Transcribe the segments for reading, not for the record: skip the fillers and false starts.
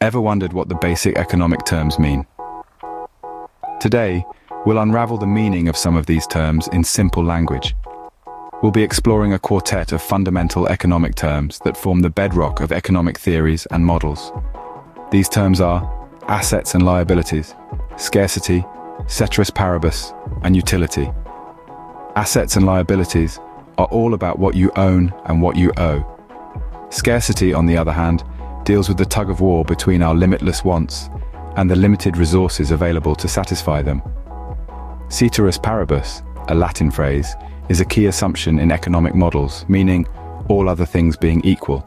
Ever wondered what the basic economic terms mean? Today, we'll unravel the meaning of some of these terms in simple language. We'll be exploring a quartet of fundamental economic terms that form the bedrock of economic theories and models. These terms are assets and liabilities, scarcity, ceteris paribus, and utility. Assets and liabilities are all about what you own and what you owe. Scarcity, on the other hand, deals with the tug-of-war between our limitless wants and the limited resources available to satisfy them. Ceteris paribus, a Latin phrase, is a key assumption in economic models, meaning all other things being equal.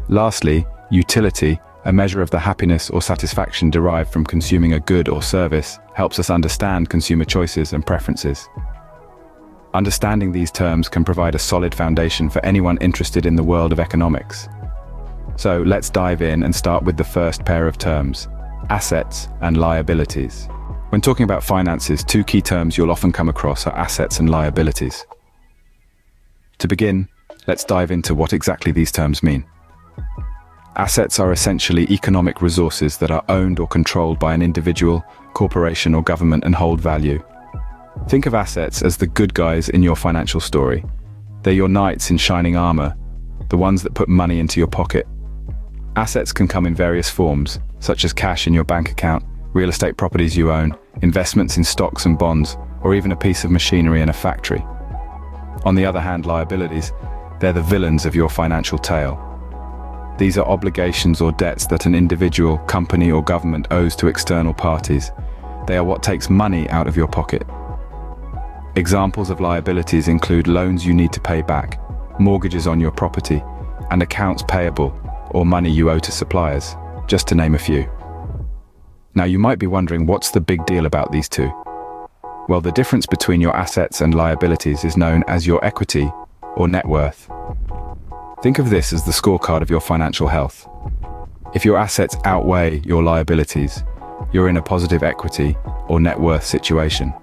Lastly, utility, a measure of the happiness or satisfaction derived from consuming a good or service, helps us understand consumer choices and preferences. Understanding these terms can provide a solid foundation for anyone interested in the world of economics. So let's dive in and start with the first pair of terms, assets and liabilities. When talking about finances, two key terms you'll often come across are assets and liabilities. To begin, let's dive into what exactly these terms mean. Assets are essentially economic resources that are owned or controlled by an individual, corporation, or government and hold value. Think of assets as the good guys in your financial story. They're your knights in shining armor, the ones that put money into your pocket. Assets can come in various forms, such as cash in your bank account, real estate properties you own, investments in stocks and bonds, or even a piece of machinery in a factory. On the other hand, liabilities, they're the villains of your financial tale. These are obligations or debts that an individual, company, or government owes to external parties. They are what takes money out of your pocket. Examples of liabilities include loans you need to pay back, mortgages on your property, and accounts payable, or money you owe to suppliers, just to name a few. Now you might be wondering, what's the big deal about these two? Well, the difference between your assets and liabilities is known as your equity or net worth. Think of this as the scorecard of your financial health. If your assets outweigh your liabilities, you're in a positive equity or net worth situation.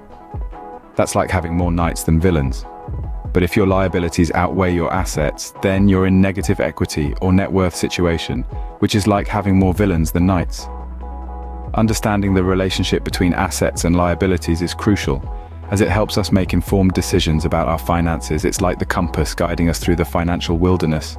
That's like having more knights than villains. But if your liabilities outweigh your assets, then you're in negative equity or net worth situation, which is like having more villains than knights. Understanding the relationship between assets and liabilities is crucial, as it helps us make informed decisions about our finances. It's like the compass guiding us through the financial wilderness.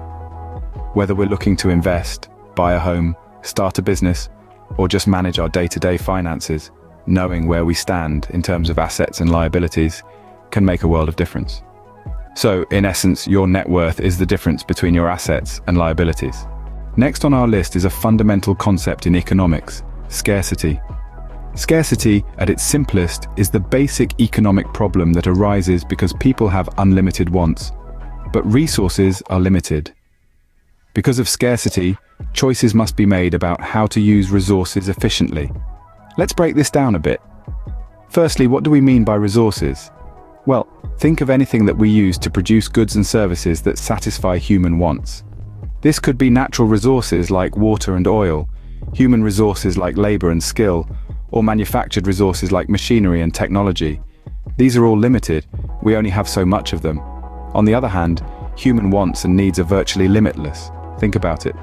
Whether we're looking to invest, buy a home, start a business, or just manage our day-to-day finances, knowing where we stand in terms of assets and liabilities can make a world of difference. So, in essence, your net worth is the difference between your assets and liabilities. Next on our list is a fundamental concept in economics: scarcity. Scarcity, at its simplest, is the basic economic problem that arises because people have unlimited wants, but resources are limited. Because of scarcity, choices must be made about how to use resources efficiently. Let's break this down a bit. Firstly, what do we mean by resources? Well, think of anything that we use to produce goods and services that satisfy human wants. This could be natural resources like water and oil, human resources like labor and skill, or manufactured resources like machinery and technology. These are all limited. We only have so much of them. On the other hand, human wants and needs are virtually limitless. Think about it.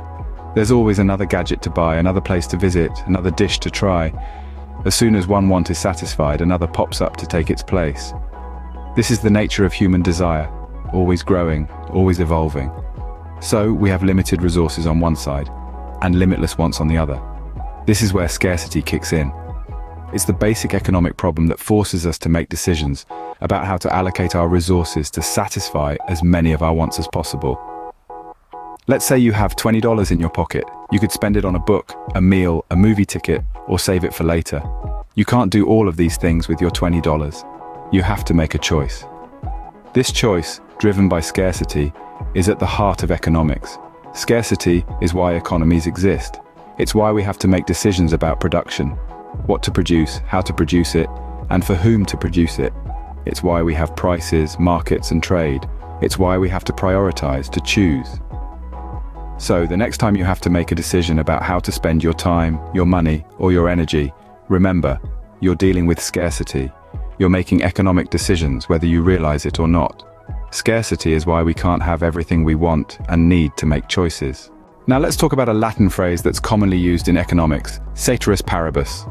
There's always another gadget to buy, another place to visit, another dish to try. As soon as one want is satisfied, another pops up to take its place. This is the nature of human desire, always growing, always evolving. So we have limited resources on one side, and limitless wants on the other. This is where scarcity kicks in. It's the basic economic problem that forces us to make decisions about how to allocate our resources to satisfy as many of our wants as possible. Let's say you have $20 in your pocket. You could spend it on a book, a meal, a movie ticket, or save it for later. You can't do all of these things with your $20. You have to make a choice. This choice, driven by scarcity, is at the heart of economics. Scarcity is why economies exist. It's why we have to make decisions about production, what to produce, how to produce it, and for whom to produce it. It's why we have prices, markets, and trade. It's why we have to prioritize, to choose. So, the next time you have to make a decision about how to spend your time, your money, or your energy, remember, you're dealing with scarcity. You're making economic decisions whether you realize it or not. Scarcity is why we can't have everything we want and need to make choices. Now let's talk about a Latin phrase that's commonly used in economics, ceteris paribus.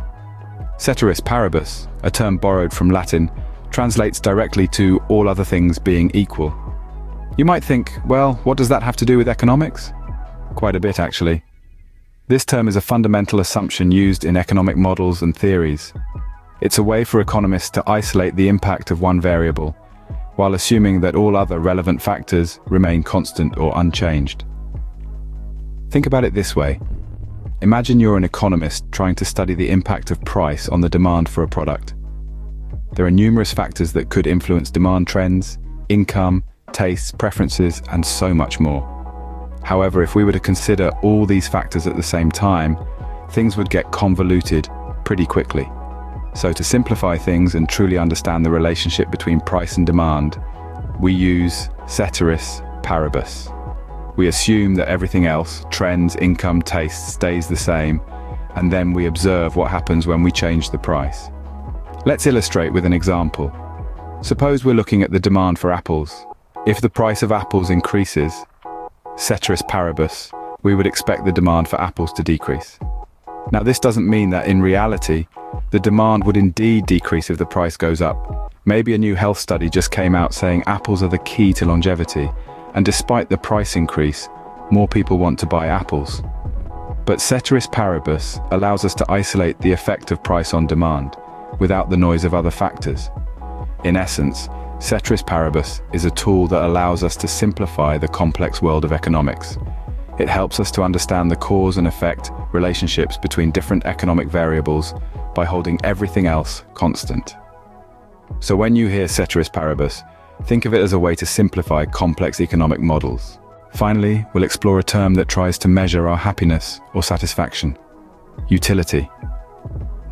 Ceteris paribus, a term borrowed from Latin, translates directly to all other things being equal. You might think, well, what does that have to do with economics? Quite a bit, actually. This term is a fundamental assumption used in economic models and theories. It's a way for economists to isolate the impact of one variable, while assuming that all other relevant factors remain constant or unchanged. Think about it this way. Imagine you're an economist trying to study the impact of price on the demand for a product. There are numerous factors that could influence demand trends, income, tastes, preferences, and so much more. However, if we were to consider all these factors at the same time, things would get convoluted pretty quickly. So to simplify things and truly understand the relationship between price and demand, we use ceteris paribus. We assume that everything else, trends, income, taste, stays the same, and then we observe what happens when we change the price. Let's illustrate with an example. Suppose we're looking at the demand for apples. If the price of apples increases, ceteris paribus, we would expect the demand for apples to decrease. Now this doesn't mean that in reality, the demand would indeed decrease if the price goes up. Maybe a new health study just came out saying apples are the key to longevity, and despite the price increase, more people want to buy apples. But ceteris paribus allows us to isolate the effect of price on demand, without the noise of other factors. In essence, ceteris paribus is a tool that allows us to simplify the complex world of economics. It helps us to understand the cause and effect relationships between different economic variables by holding everything else constant. So when you hear ceteris paribus, think of it as a way to simplify complex economic models. Finally, we'll explore a term that tries to measure our happiness or satisfaction: utility.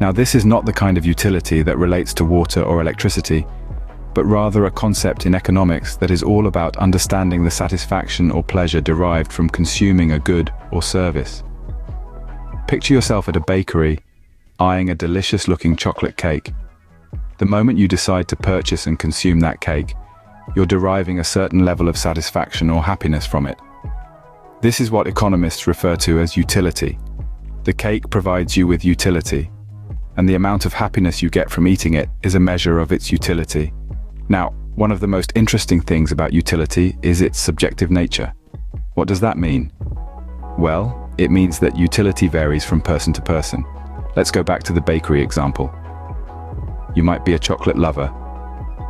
Now, this is not the kind of utility that relates to water or electricity, but rather a concept in economics that is all about understanding the satisfaction or pleasure derived from consuming a good or service. Picture yourself at a bakery, eyeing a delicious-looking chocolate cake. The moment you decide to purchase and consume that cake, you're deriving a certain level of satisfaction or happiness from it. This is what economists refer to as utility. The cake provides you with utility, and the amount of happiness you get from eating it is a measure of its utility. Now, one of the most interesting things about utility is its subjective nature. What does that mean? Well, it means that utility varies from person to person. Let's go back to the bakery example. You might be a chocolate lover,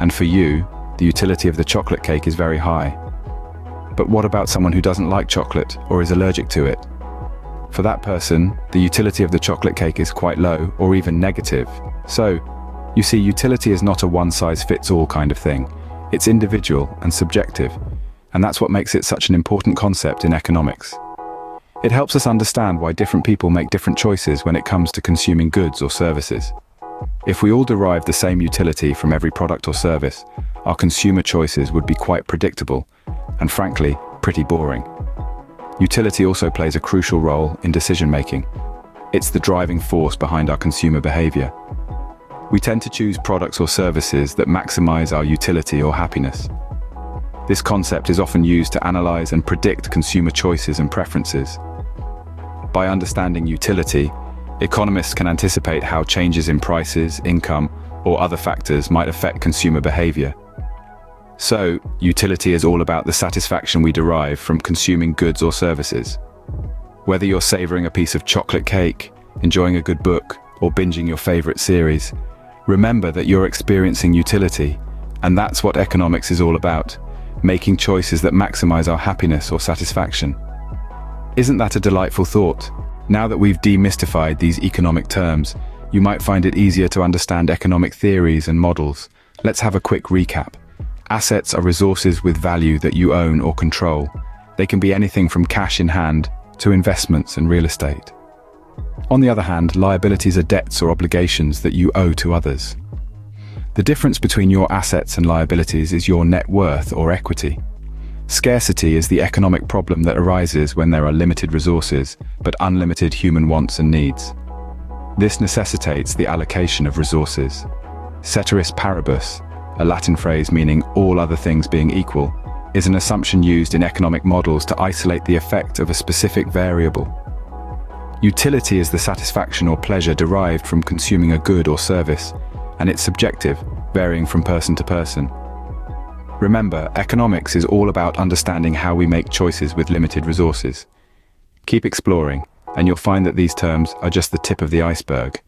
and for you, the utility of the chocolate cake is very high. But what about someone who doesn't like chocolate or is allergic to it? For that person, the utility of the chocolate cake is quite low or even negative. So, you see, utility is not a one-size-fits-all kind of thing. It's individual and subjective, and that's what makes it such an important concept in economics. It helps us understand why different people make different choices when it comes to consuming goods or services. If we all derived the same utility from every product or service, our consumer choices would be quite predictable and, frankly, pretty boring. Utility also plays a crucial role in decision-making. It's the driving force behind our consumer behavior. We tend to choose products or services that maximize our utility or happiness. This concept is often used to analyze and predict consumer choices and preferences. By understanding utility, economists can anticipate how changes in prices, income, or other factors might affect consumer behavior. So, utility is all about the satisfaction we derive from consuming goods or services. Whether you're savoring a piece of chocolate cake, enjoying a good book, or binging your favorite series, remember that you're experiencing utility, and that's what economics is all about, making choices that maximize our happiness or satisfaction. Isn't that a delightful thought? Now that we've demystified these economic terms, you might find it easier to understand economic theories and models. Let's have a quick recap. Assets are resources with value that you own or control. They can be anything from cash in hand to investments and real estate. On the other hand, liabilities are debts or obligations that you owe to others. The difference between your assets and liabilities is your net worth or equity. Scarcity is the economic problem that arises when there are limited resources, but unlimited human wants and needs. This necessitates the allocation of resources. Ceteris paribus, a Latin phrase meaning all other things being equal, is an assumption used in economic models to isolate the effect of a specific variable. Utility is the satisfaction or pleasure derived from consuming a good or service, and it's subjective, varying from person to person. Remember, economics is all about understanding how we make choices with limited resources. Keep exploring, and you'll find that these terms are just the tip of the iceberg.